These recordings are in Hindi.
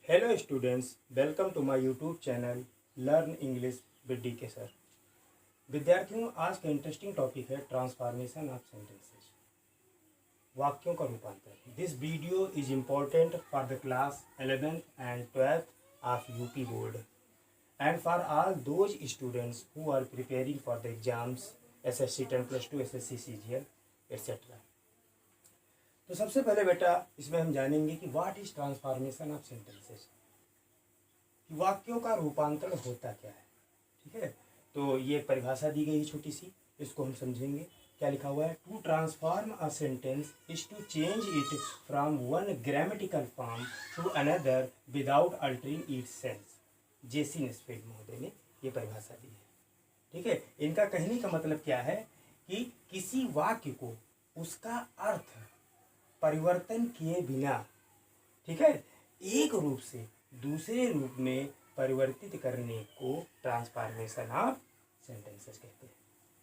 Hello students, welcome to my YouTube channel learn English with D K. Sir. विद्यार्थियों, आज का इंटरेस्टिंग टॉपिक है ट्रांसफॉर्मेशन ऑफ सेंटेंसेस, वाक्यों का रूपांतरण। This video is important for the class 11th and 12th of UP board and for all those students who are preparing for the exams SSC 10+2, SSC CGL etcetera. तो सबसे पहले बेटा इसमें हम जानेंगे कि what is transformation of sentences, कि वाक्यों का रूपांतरण होता क्या है। ठीक है, तो ये परिभाषा दी गई है छोटी सी, इसको हम समझेंगे। क्या लिखा हुआ है? To transform a sentence is to change it from one grammatical form to another without altering its sense. J C Nesfield महोदय ने ये परिभाषा दी है। ठीक है, इनका कहने का मतलब क्या है कि किसी वाक्य को उसका अर्थ परिवर्तन किए बिना, ठीक है, एक रूप से दूसरे रूप में परिवर्तित करने को ट्रांसफॉर्मेशन ऑफ सेंटेंसेस कहते हैं।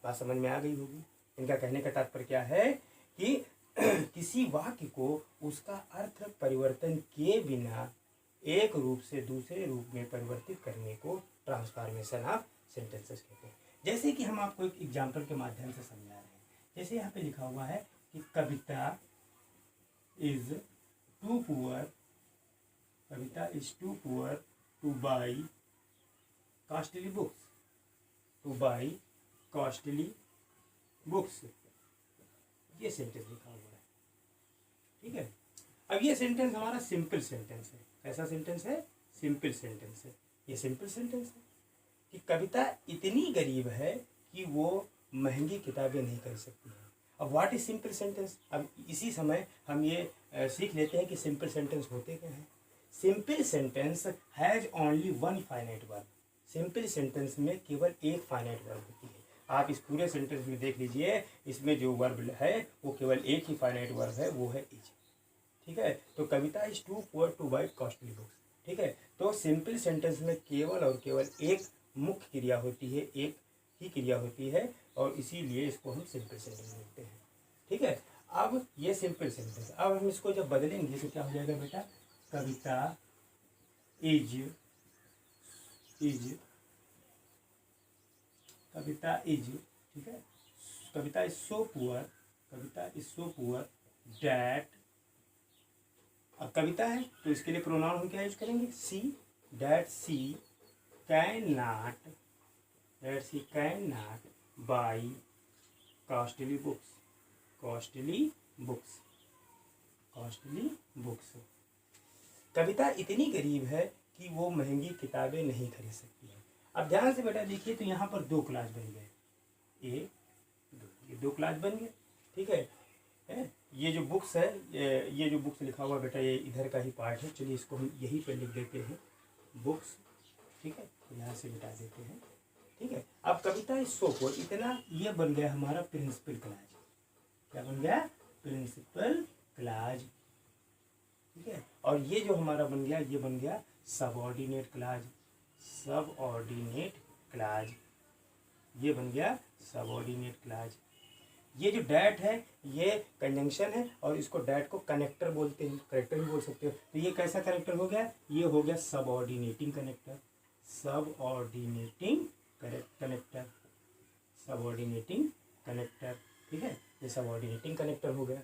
बात समझ में आ गई होगी। इनका कहने का तात्पर्य क्या है कि किसी वाक्य को उसका अर्थ परिवर्तन किए बिना एक रूप से दूसरे रूप में परिवर्तित करने को ट्रांसफॉर्मेशन ऑफ सेंटेंसेस कहते हैं। जैसे कि हम आपको एक एग्जाम्पल के माध्यम से समझा रहे हैं। जैसे यहाँ पे लिखा हुआ है कि कविता is too poor to buy costly books। ये सेंटेंस लिखा हुआ है। ठीक है, अब ये सेंटेंस हमारा सिंपल सेंटेंस है। कैसा सेंटेंस है? सिंपल सेंटेंस है। ये सिंपल सेंटेंस है कि कविता इतनी गरीब है कि वो महंगी किताबें नहीं खरीद सकती है। अब व्हाट इज सिंपल सेंटेंस? अब इसी समय हम ये सीख लेते हैं कि सिंपल सेंटेंस होते क्या हैं। Simple sentence has only one finite verb. Simple sentence में केवल एक फाइनाइट वर्ब होती है। आप इस पूरे सेंटेंस में देख लीजिए, इसमें जो वर्ब है वो केवल एक ही फाइनाइट वर्ब है, वो है इज। ठीक है, तो Kavita is too poor to buy costly books. ठीक है, तो सिंपल सेंटेंस में केवल और केवल एक मुख्य क्रिया होती है, एक ही क्रिया होती है, और इसीलिए इसको हम सिंपल सेंटेंस लिखते हैं। ठीक है, अब ये सिंपल सेंटेंस, अब हम इसको जब बदलेंगे तो क्या हो जाएगा बेटा? कविता इज ठीक है, Kavita is so poor that. अब कविता है तो इसके लिए प्रोनाउन हम क्या यूज करेंगे? See. That she can not buy costly books. कविता इतनी गरीब है कि वो महंगी किताबें नहीं खरीद सकती है। अब ध्यान से बेटा देखिए, तो यहाँ पर दो क्लास बन गए, ये दो क्लास बन गए। ठीक है, ये जो बुक्स है, ये जो बुक्स लिखा हुआ बेटा, ये इधर का ही पार्ट है। चलिए इसको हम यहीं पर लिख देते हैं, बुक्स। ठीक है, यहाँ से मिटा देते हैं। ठीक है, अब कविता इज सो पुअर, इतना ये बन गया हमारा प्रिंसिपल क्लाज। क्या बन गया? Principal clause. ठीक है, और ये जो हमारा बन गया, ये बन गया सबऑर्डिनेट क्लाज। ये बन गया सबऑर्डिनेट क्लाज। ये जो डैट है ये कंजंक्शन है, और इसको डैट को कनेक्टर बोलते हैं, कनेक्टर भी बोल सकते हो। तो ये कैसा कनेक्टर हो गया? ये हो गया सबऑर्डिनेटिंग कनेक्टर। ठीक है, ये सबऑर्डिनेटिंग कनेक्टर हो गया।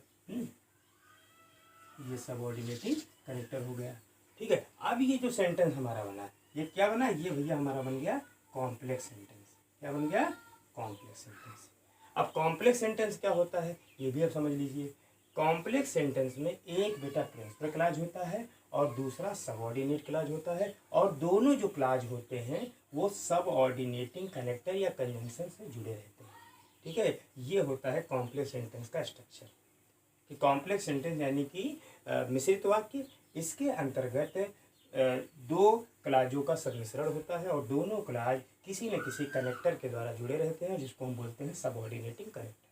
ये सबऑर्डिनेटिंग कनेक्टर हो गया। ठीक है, अब ये जो सेंटेंस हमारा बना, ये क्या बना? ये भैया हमारा बन गया कॉम्प्लेक्स सेंटेंस। क्या बन गया? Complex sentence. अब कॉम्प्लेक्स सेंटेंस क्या होता है ये भी आप समझ लीजिए। कॉम्प्लेक्स सेंटेंस में एक बेटा प्रिंसिपल क्लाज होता है और दूसरा सबऑर्डिनेट क्लाज होता है, और दोनों जो क्लाज होते हैं वो सबऑर्डिनेटिंग कनेक्टर या कंजंक्शन से जुड़े रहते हैं। ठीक है, ये होता है कॉम्प्लेक्स सेंटेंस का स्ट्रक्चर। कि कॉम्प्लेक्स सेंटेंस यानी कि मिश्रित वाक्य, इसके अंतर्गत दो क्लाजों का सम्मिश्रण होता है और दोनों क्लाज किसी न किसी कनेक्टर के द्वारा जुड़े रहते हैं, जिसको हम बोलते हैं सबऑर्डिनेटिंग कनेक्टर।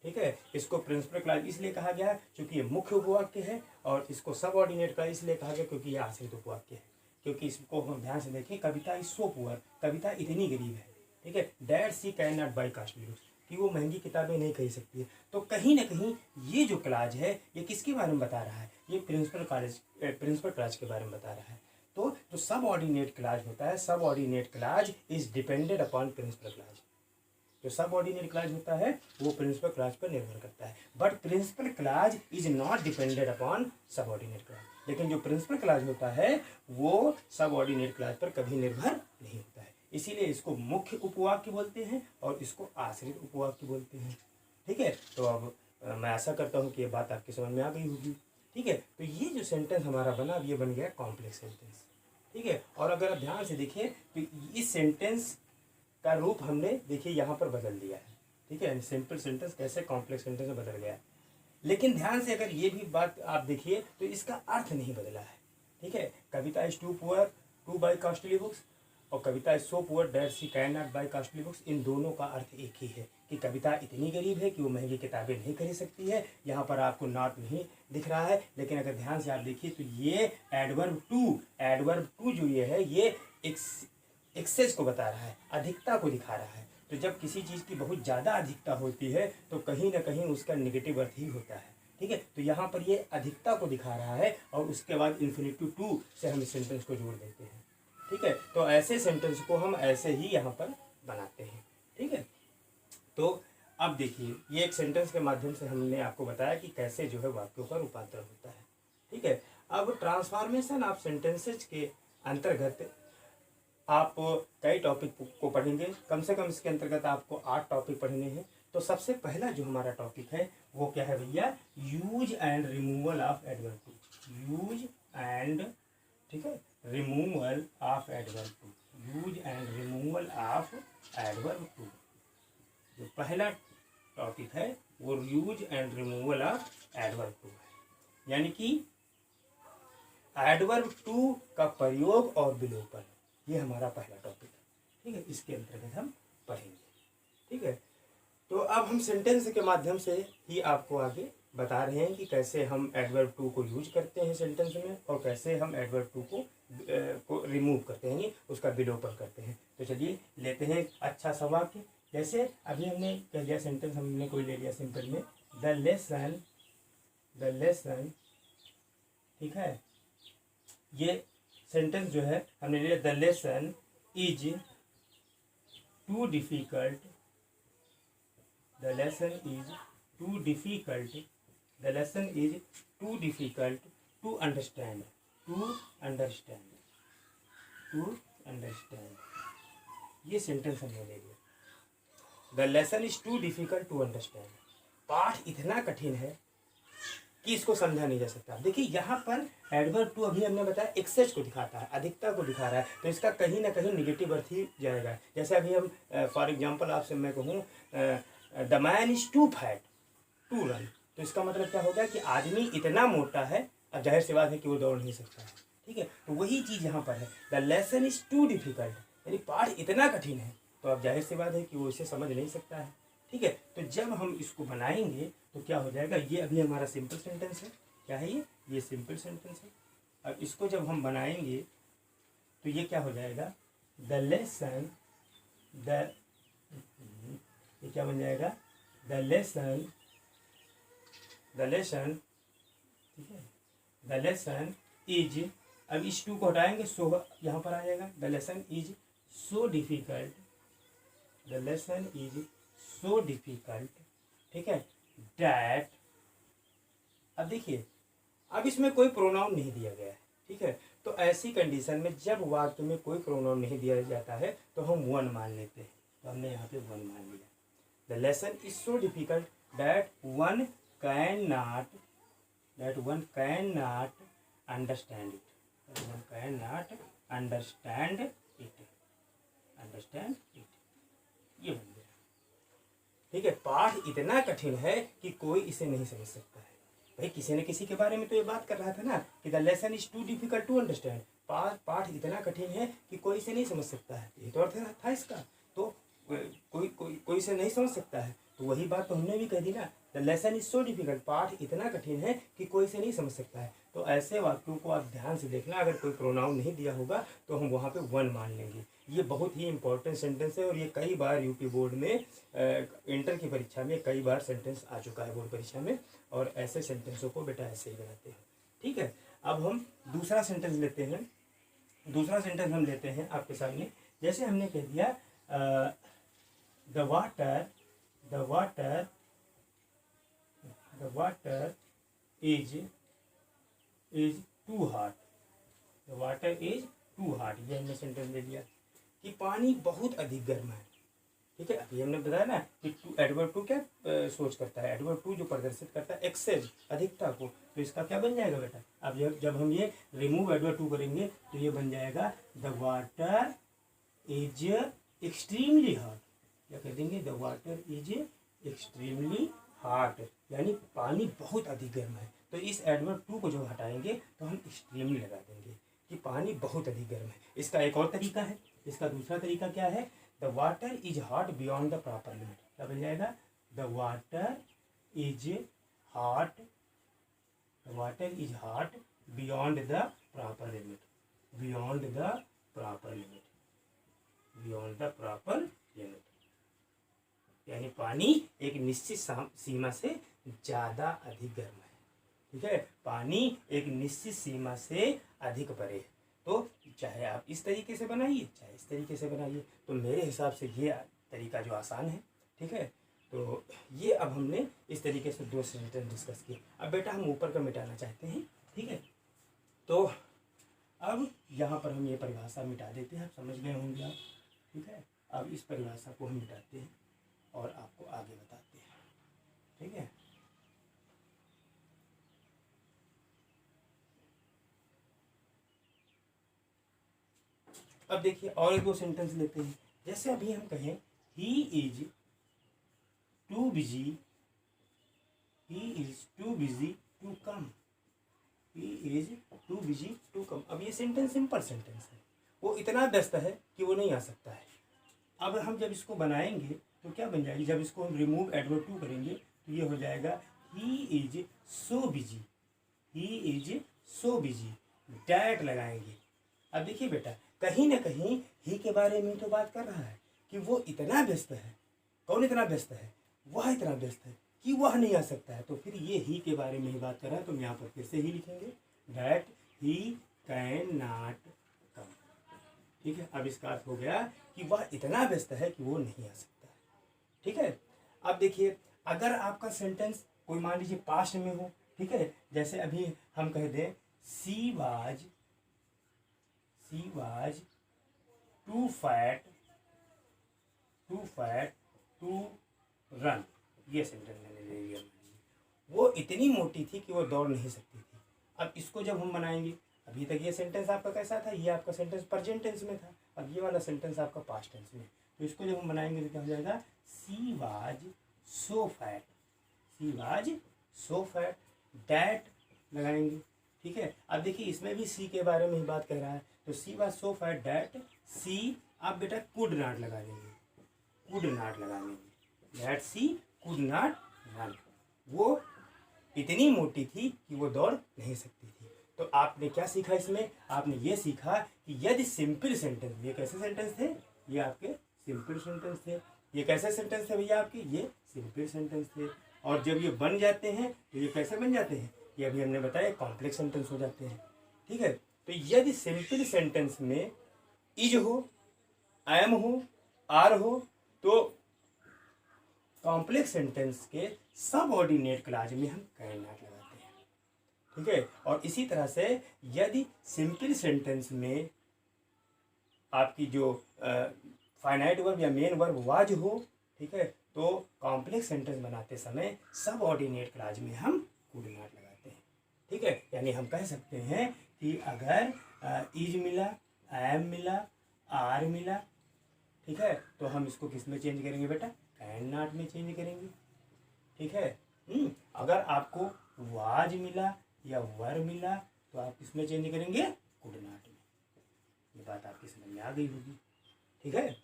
ठीक है, इसको प्रिंसिपल क्लाज इसलिए कहा गया है क्योंकि ये मुख्य उपवाक्य है, और इसको सबऑर्डिनेट क्लाज इसलिए कहा गया क्योंकि ये आश्रित उपवाक्य है। क्योंकि इसको हम ध्यान से देखें, कविता इज सो पुअर, कविता इतनी गरीब है। ठीक है, that she can not buy costly books, कि वो महंगी किताबें नहीं खरीद सकती है। तो कहीं ना कहीं ये जो क्लाज है ये किसके बारे में बता रहा है, ये प्रिंसिपल क्लाज के बारे में बता रहा है। तो जो सब ऑर्डिनेट क्लाज होता है, subordinate clause is depended upon principal clause. जो सब ऑर्डिनेट क्लाज होता है वो प्रिंसिपल क्लाज पर निर्भर करता है, but principal clause is not depended upon subordinate clause. लेकिन जो प्रिंसिपल क्लाज होता है वो सब ऑर्डिनेट क्लाज पर कभी निर्भर नहीं होता है, इसीलिए इसको मुख्य उपवाक्य बोलते हैं और इसको आश्रित उपवाक्य बोलते हैं। ठीक है, तो अब मैं आशा करता हूँ कि ये बात आपकी समझ में आ गई होगी। ठीक है, तो ये जो सेंटेंस हमारा बना ये बन गया कॉम्प्लेक्स सेंटेंस। ठीक है, और अगर आप ध्यान से देखिए तो इस सेंटेंस का रूप हमने देखिए यहाँ पर बदल दिया है। ठीक है, सिंपल सेंटेंस कैसे कॉम्प्लेक्स सेंटेंस में बदल गया है। लेकिन ध्यान से अगर ये भी बात आप देखिए तो इसका अर्थ नहीं बदला है। ठीक है, Kavita is too poor to buy costly books और Kavita is so poor that she can not buy costly books, इन दोनों का अर्थ एक ही है कि कविता इतनी गरीब है कि वो महंगी किताबें नहीं खरीद सकती है। यहाँ पर आपको नॉट नहीं दिख रहा है, लेकिन अगर ध्यान से आप देखिए तो ये एडवर्ब टू जो ये है ये एक्सेस को बता रहा है, अधिकता को दिखा रहा है। तो जब किसी चीज़ की बहुत ज़्यादा अधिकता होती है तो कहीं ना कहीं उसका नेगेटिव अर्थ ही होता है। ठीक है, तो यहाँ पर ये अधिकता को दिखा रहा है और उसके बाद इन्फिनिटिव टू से हम इस सेंटेंस को जोड़ देते हैं। ठीक है, तो ऐसे सेंटेंस को हम ऐसे ही यहाँ पर बनाते हैं। ठीक है, तो अब देखिए ये एक सेंटेंस के माध्यम से हमने आपको बताया कि कैसे जो है वाक्यों का रूपांतरण होता है। ठीक है, अब ट्रांसफॉर्मेशन ऑफ सेंटेंसेज के अंतर्गत आप कई टॉपिक को पढ़ेंगे, कम से कम इसके अंतर्गत आपको 8 टॉपिक पढ़ने हैं। तो सबसे पहला जो हमारा टॉपिक है वो क्या है भैया, use and removal of adverb too. Use and, ठीक है, removal of adverb too. Use and removal of adverb too, जो पहला टॉपिक है वो use and removal of adverb too है, यानी कि एडवर्ब टू का प्रयोग और विलोपन, ये हमारा पहला टॉपिक है। ठीक है, इसके अंतर्गत हम पढ़ेंगे। ठीक है, तो अब हम सेंटेंस के माध्यम से ही आपको आगे बता रहे हैं कि कैसे हम एडवर्ब टू को यूज करते हैं सेंटेंस में और कैसे हम एडवर्ब टू को रिमूव करते हैं, उसका विलोपन करते हैं। तो चलिए लेते हैं अच्छा सा वाक्य। जैसे अभी हमने कह लिया सेंटेंस, हमने कोई ले लिया सिंपल में द लेसन। ठीक है, ये सेंटेंस जो है हमने लिया the lesson is too difficult, the lesson is too difficult, the lesson is too difficult to understand, to understand, to understand. ये सेंटेंस हमने ले लिया, the lesson is too difficult to understand. पाठ इतना कठिन है कि इसको समझा नहीं जा सकता। देखिए यहाँ पर एडवर्ब टू अभी हमने बताया एक्सेस को दिखाता है, अधिकता को दिखा रहा है, तो इसका कहीं ना कहीं निगेटिव अर्थ ही जाएगा। जैसे अभी हम फॉर एग्जांपल आपसे मैं कहूँ the man is too fat to run, तो इसका मतलब क्या होगा कि आदमी इतना मोटा है, अब जाहिर सी बात है कि वो दौड़ नहीं सकता है। ठीक है, तो वही चीज़ यहाँ पर है, the lesson is too difficult, यानी पाठ इतना कठिन है तो अब जाहिर सी बात है कि वो इसे समझ नहीं सकता है। ठीक है, तो जब हम इसको बनाएंगे तो क्या हो जाएगा, ये अभी हमारा सिंपल सेंटेंस है। क्या है ये सिंपल सेंटेंस है। अब इसको जब हम बनाएंगे तो ये क्या हो जाएगा, द लेसन, ये क्या बन जाएगा, द लेसन, ठीक है, द लेसन इज, अब इस टू को हटाएंगे सो यहाँ पर आ जाएगा, the lesson is so difficult, the lesson is so difficult. ठीक है, डैट, अब देखिए अब इसमें कोई प्रोनाउन नहीं दिया गया है। ठीक है, तो ऐसी कंडीशन में जब वाक्य में कोई प्रोनाउन नहीं दिया जाता है तो हम वन मान लेते हैं, तो हमने यहाँ पे वन मान लिया। The lesson is so difficult that one can not understand it, one can not understand it, ये बन गया। ठीक है, पाठ इतना कठिन है कि कोई इसे नहीं समझ सकता है। भाई किसी न किसी के बारे में तो ये बात कर रहा था ना कि the lesson is too difficult to understand, पाठ इतना कठिन है कि कोई इसे नहीं समझ सकता है, ये तो अर्थ था इसका। तो कोई इसे नहीं समझ सकता है, तो वही बात तो हमने भी कह दी ना, the lesson is so difficult, पाठ इतना कठिन है कि कोई इसे नहीं समझ सकता है। तो ऐसे वाक्यों को आप ध्यान से देखना, अगर कोई प्रोनाउन नहीं दिया होगा तो हम वहाँ पे वन मान लेंगे। ये बहुत ही इंपॉर्टेंट सेंटेंस है और ये कई बार यूपी बोर्ड में इंटर की परीक्षा में कई बार सेंटेंस आ चुका है बोर्ड परीक्षा में। और ऐसे सेंटेंसों को बेटा ऐसे ही बनाते हैं। ठीक है, अब हम दूसरा सेंटेंस लेते हैं। दूसरा सेंटेंस हम लेते हैं आपके सामने। जैसे हमने कह दिया the water is too hot. The water is too hot, ये हमने सेंटेंस ले लिया कि पानी बहुत अधिक गर्म है। ठीक है, अभी हमने बताया ना कि एडवर्ब टू क्या सोच करता है, एडवर्ब टू जो प्रदर्शित करता है एक्सेस अधिकता को, तो इसका क्या बन जाएगा बेटा। अब जब हम ये रिमूव एडवर्ब टू करेंगे तो ये बन जाएगा the water is extremely hot. क्या कह देंगे, the water is extremely hot, यानी पानी बहुत अधिक गर्म है। तो इस एडवर्ब टू को जब हटाएंगे तो हम एक्सट्रीमली लगा देंगे कि पानी बहुत अधिक गर्म है। इसका एक और तरीका है, इसका दूसरा तरीका क्या है, the water is hot beyond the proper limit. क्या बन जाएगा, the water is hot, the water is hot beyond the proper limit, beyond the proper limit, beyond the proper limit, यानी पानी एक निश्चित सीमा से ज़्यादा अधिक गर्म है। ठीक है, पानी एक निश्चित सीमा से अधिक परे है। तो चाहे आप इस तरीके से बनाइए चाहे इस तरीके से बनाइए, तो मेरे हिसाब से ये तरीका जो आसान है। ठीक है, तो ये अब हमने इस तरीके से दो सेंटेंस डिस्कस किए। अब बेटा हम ऊपर का मिटाना चाहते हैं। ठीक है, तो अब यहाँ पर हम ये परिभाषा मिटा देते हैं, आप समझ गए होंगे आप। ठीक है, अब इस परिभाषा को हम मिटाते हैं और आपको आगे बताते हैं। ठीक है, अब देखिए और एक दो सेंटेंस लेते हैं। जैसे अभी हम कहें he is too busy, he is too busy to come, he is too busy to come. अब ये सेंटेंस सिंपल सेंटेंस है, वो इतना व्यस्त है कि वो नहीं आ सकता है। अब हम जब इसको बनाएंगे तो क्या बन जाएगी, जब इसको हम रिमूव एडवर्ब टू करेंगे तो ये हो जाएगा ही is so busy, he is so busy, that लगाएंगे। अब देखिए बेटा, कहीं ना कहीं ही के बारे में तो बात कर रहा है कि वो इतना व्यस्त है। कौन इतना व्यस्त है, वह इतना व्यस्त है कि वह नहीं आ सकता है। तो फिर ये ही के बारे में ही बात कर रहा है, तो हम यहाँ पर फिर से ही लिखेंगे डैट ही कैन नॉट कम। ठीक है, अब इसका अर्थ हो गया कि वह इतना व्यस्त है कि वो नहीं आ सकता है। ठीक है, अब देखिए अगर आपका सेंटेंस कोई मान लीजिए पास्ट में हो, ठीक है, जैसे अभी हम कह दें she was too fat to run, ये सेंटेंस मैंने ले लिया। वो इतनी मोटी थी कि वो दौड़ नहीं सकती थी। अब इसको जब हम बनाएंगे, अभी तक ये सेंटेंस आपका कैसा था, ये आपका सेंटेंस प्रेजेंट टेंस में था, अब ये वाला सेंटेंस आपका पास्ट टेंस में। तो इसको जब हम बनाएंगे तो क्या हो जाएगा, she was so fat, she was so fat, that लगाएंगे। ठीक है, अब देखिए इसमें भी सी के बारे में ही बात कर रहा है, तो she was so fat that सी, आप बेटा कुड नॉट लगा देंगे, कुड नॉट लगा देंगे, that C could not run, वो इतनी मोटी थी कि वो दौड़ नहीं सकती थी। तो आपने क्या सीखा इसमें, आपने ये सीखा कि यदि सिंपल सेंटेंस, ये कैसे सेंटेंस थे, ये आपके सिंपल सेंटेंस थे। ये कैसे सेंटेंस थे भैया आपके, ये सिंपल सेंटेंस थे। और जब ये बन जाते हैं तो ये कैसे बन जाते हैं, ये अभी हमने बताया कॉम्प्लेक्स सेंटेंस हो जाते हैं। ठीक है, तो यदि सिंपल सेंटेंस में इज हो, एम हो, आर हो, तो कॉम्प्लेक्स सेंटेंस के सबऑर्डिनेट क्लॉज में हम कैन नॉट लगाते हैं। ठीक है, और इसी तरह से यदि सिंपल सेंटेंस में आपकी जो फाइनाइट वर्ब या मेन वर्ब वाज हो, ठीक है, तो कॉम्प्लेक्स सेंटेंस बनाते समय सबऑर्डिनेट क्लॉज में हम कुड नॉट लगाते हैं। ठीक है, यानी हम कह सकते हैं कि अगर इज मिला, एम मिला, आर मिला, ठीक है, तो हम इसको किस में चेंज करेंगे बेटा, कैन नॉट में चेंज करेंगे। ठीक है, अगर आपको वाज मिला या वर मिला तो आप किसमें चेंज करेंगे, कुड नॉट में। ये बात आपकी समझ में आ गई होगी। ठीक है,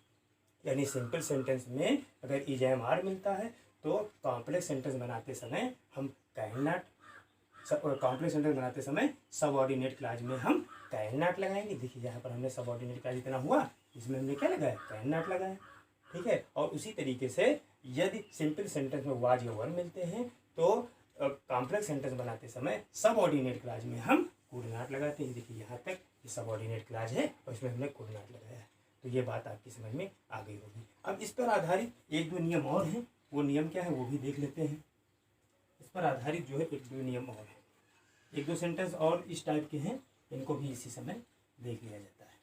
यानी सिंपल सेंटेंस में अगर इज एम आर मिलता है तो कॉम्प्लेक्स सेंटेंस बनाते समय हम कैन नॉट, कॉम्प्लेक्स सेंटेंस बनाते समय सबऑर्डिनेट क्लॉज में हम कैन नॉट लगाएंगे। देखिए यहाँ पर हमने सबऑर्डिनेट क्लॉज इतना हुआ इसमें हमने क्या लगाया, कैन नॉट लगाया, ठीक है। और उसी तरीके से यदि सिंपल सेंटेंस में वाज या वर मिलते हैं तो कॉम्प्लेक्स सेंटेंस बनाते समय सबऑर्डिनेट क्लॉज में हम कुड नॉट लगाते हैं। देखिए यहाँ तक ये सबऑर्डिनेट क्लॉज है और इसमें हमने कुड नॉट लगाया है। तो ये बात आपकी समझ में आ गई होगी। अब इस पर आधारित एक दो नियम और हैं, वो नियम क्या है वो भी देख लेते हैं। इस पर आधारित जो है एक दो नियम और है, एक दो सेंटेंस और इस टाइप के हैं, इनको भी इसी समय देख लिया जाता है,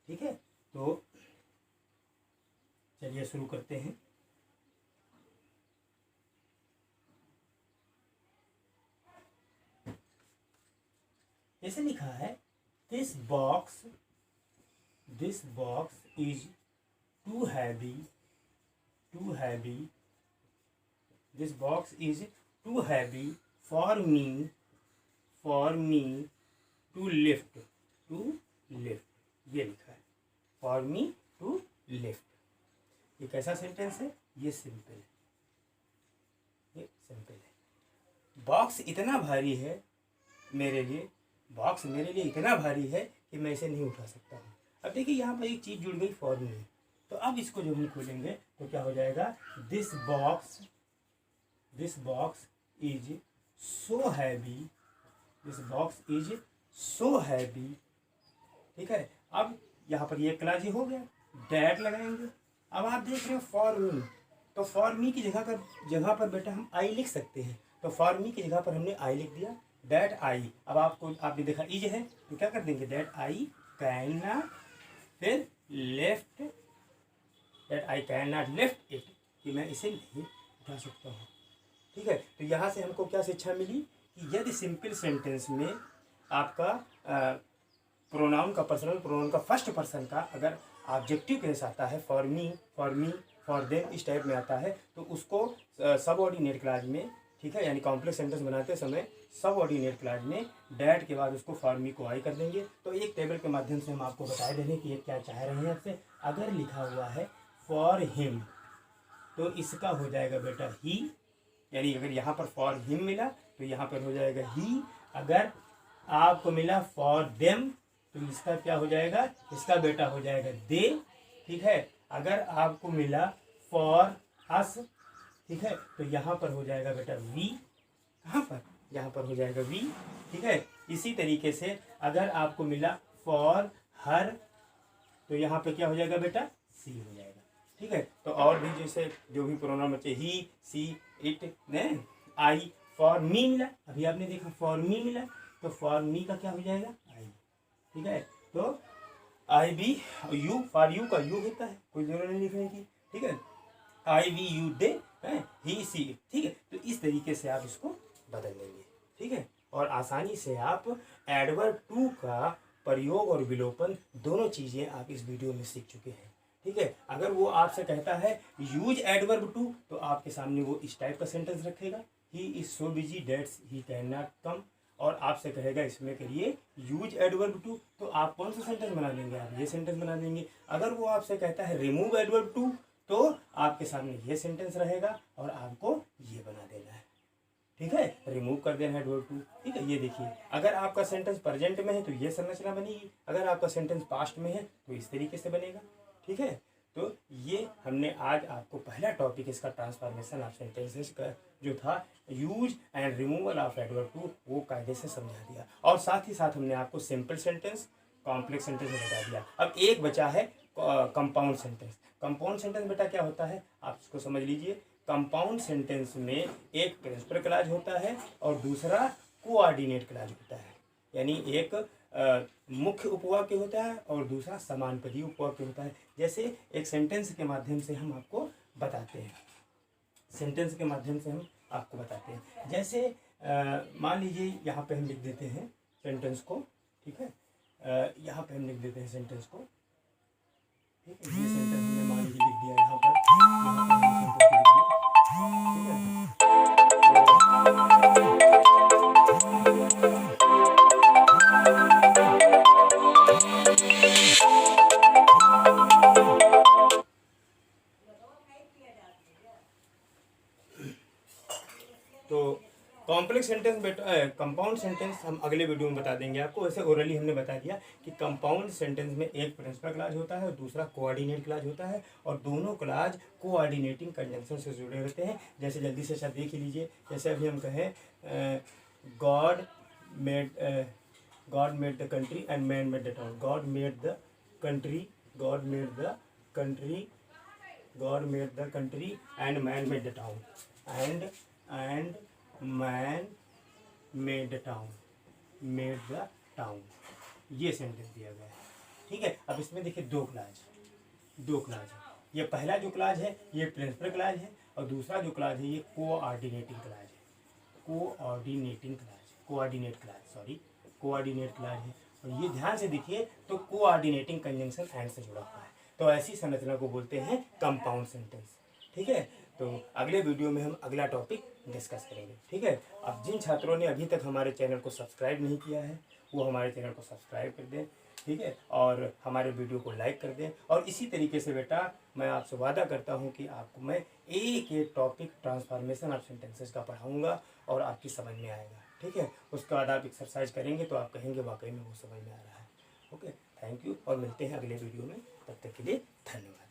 ठीक है। तो चलिए शुरू करते हैं। ऐसे लिखा है, this box is too heavy, this box is too heavy for me to lift, ये लिखा है, फॉर मी टू लिफ्ट। ये कैसा सेंटेंस है, ये सिंपल है, ये सिंपल है। बॉक्स इतना भारी है मेरे लिए, बॉक्स मेरे लिए इतना भारी है कि मैं इसे नहीं उठा सकता हूँ। अब देखिए यहाँ पर एक चीज़ जुड़ गई फॉर मी, तो अब इसको जब हम खोलेंगे तो क्या हो जाएगा, this box is so heavy, this box is so heavy, ठीक है। अब यहाँ पर ये क्लॉज हो गया, डैट लगाएंगे। अब आप देख रहे हो फॉर मी, तो फॉर मी की जगह पर बेटा हम आई लिख सकते हैं, तो फॉर मी की जगह पर हमने आई लिख दिया, दैट आई। अब आपने देखा इज है तो क्या कर देंगे, दैट आई कैन नॉट, फिर left, that I can not lift it, कि मैं इसे नहीं उठा सकता हूँ, ठीक है। तो यहाँ से हमको क्या शिक्षा मिली कि यदि सिंपल सेंटेंस में आपका प्रोनाउन का, पर्सनल प्रोनाउन का फर्स्ट पर्सन का अगर ऑब्जेक्टिव केस आता है, फॉर मी, फॉर देम, इस टाइप में आता है, तो उसको सबऑर्डिनेट क्लॉज में, ठीक है, यानी कॉम्प्लेक्स सेंटेंस बनाते समय सबऑर्डिनेट क्लॉज में डैट के बाद उसको फॉर मी को आई कर देंगे। तो एक टेबल के माध्यम से हम आपको बता देंगे कि ये क्या चाह रहे हैं आपसे। अगर लिखा हुआ है फॉर हिम तो इसका हो जाएगा बेटा ही, यानी अगर यहाँ पर फॉर हिम मिला तो यहाँ पर हो जाएगा ही। अगर आपको मिला फॉर देम तो इसका क्या हो जाएगा, इसका बेटा हो जाएगा दे, ठीक है। अगर आपको मिला फॉर अस, ठीक है, तो यहाँ पर हो जाएगा बेटा वी, कहाँ पर, यहाँ पर हो जाएगा वी, ठीक है। इसी तरीके से अगर आपको मिला फॉर हर तो यहाँ पे क्या हो जाएगा बेटा, सी हो जाएगा, ठीक है। तो और भी जैसे जो भी प्रोनाउन बचे, ही, सी, इट, ने, आई। फॉर मी मिला, अभी आपने देखा फॉर मी मिला, तो फॉर मी का क्या हो जाएगा, आई, ठीक है। तो आई बी यू, फॉर यू का यू होता है, कोई जरूरत नहीं लिखने की, ठीक है। आई वी यू दे, ही सी, ठीक है। तो इस तरीके से आप इसको बदल लेंगे, ठीक है। और आसानी से आप एडवर्ब टू का प्रयोग और विलोपन दोनों चीज़ें आप इस वीडियो में सीख चुके हैं, ठीक है। अगर वो आपसे कहता है यूज एडवर्ब टू, तो आपके सामने वो इस टाइप का सेंटेंस रखेगा, he is so busy that he can not come. और आपसे कहेगा इसमें करिए यूज एडवर्ब टू, तो आप कौन सा सेंटेंस बना देंगे, आप ये सेंटेंस बना देंगे। अगर वो आपसे कहता है रिमूव एडवर्ब टू, तो आपके सामने ये सेंटेंस रहेगा और आपको ये बना देना है, ठीक है, रिमूव कर देना है एडवर्ब टू, ठीक है। ये देखिए, अगर आपका सेंटेंस प्रेजेंट में है तो ये संरचना बनेगी, अगर आपका सेंटेंस पास्ट में है तो इस तरीके से बनेगा, ठीक है। तो ये हमने आज आपको पहला टॉपिक इसका ट्रांसफॉर्मेशन ऑफ सेंटेंसेस का जो था use and removal of adverb too, वो कायदे से समझा दिया। और साथ ही साथ हमने आपको सिंपल सेंटेंस, कॉम्प्लेक्स सेंटेंस बता दिया। अब एक बचा है कंपाउंड सेंटेंस। कंपाउंड सेंटेंस बेटा क्या होता है, आप इसको समझ लीजिए। कंपाउंड सेंटेंस में एक प्रिंसिपल क्लॉज होता है और दूसरा कोऑर्डिनेट क्लॉज होता है, यानी एक मुख्य उपवाक्य होता है और दूसरा समानपदी उपवाक्य होता है। जैसे एक सेंटेंस के माध्यम से हम आपको बताते हैं, सेंटेंस के माध्यम से हम आपको बताते हैं। जैसे मान लीजिए यहाँ पे हम लिख देते हैं सेंटेंस को, ठीक है, यहाँ पे हम लिख देते हैं सेंटेंस को, ठीक है। ये सेंटेंस हमने मान लीजिए लिख दिया यहाँ पर हमने सेंटेंस लिख दिया, ठीक है। तो कॉम्प्लेक्स सेंटेंस कंपाउंड सेंटेंस हम अगले वीडियो में बता देंगे आपको। वैसे ओरली हमने बता दिया कि कंपाउंड सेंटेंस में एक प्रिंसिपल क्लॉज होता है और दूसरा कोऑर्डिनेट क्लॉज होता है, और दोनों क्लॉज कोऑर्डिनेटिंग कंजंक्शन से जुड़े रहते हैं। जैसे जल्दी से सब देख लीजिए, जैसे अभी हम कहें God made the country and man made the town. God made the country and man made the town, and man made the town, ये सेंटेंस दिया गया है। ठीक है, अब इसमें देखिए दो क्लॉज है। ये पहला जो क्लॉज है ये प्रिंसिपल क्लॉज है, और दूसरा जो क्लॉज है ये कोऑर्डिनेट क्लॉज है। और ये ध्यान से देखिए तो कोऑर्डिनेटिंग कंजंक्शन एंड से जुड़ा हुआ है, तो ऐसी संरचना को बोलते हैं कंपाउंड सेंटेंस। ठीक है, तो अगले वीडियो में हम अगला टॉपिक डिस्कस करेंगे। ठीक है, अब जिन छात्रों ने अभी तक हमारे चैनल को सब्सक्राइब नहीं किया है वो हमारे चैनल को सब्सक्राइब कर दें। ठीक है, और हमारे वीडियो को लाइक कर दें। और इसी तरीके से बेटा मैं आपसे वादा करता हूँ कि आपको मैं एक टॉपिक ट्रांसफॉर्मेशन ऑफ सेंटेंसेस का पढ़ाऊँगा और आपकी समझ में आएगा। ठीक है, उसके बाद आप एक्सरसाइज करेंगे तो आप कहेंगे वाकई में वो समझ में आ रहा है। ओके, थैंक यू, और मिलते हैं अगले वीडियो में। तब तक के लिए धन्यवाद।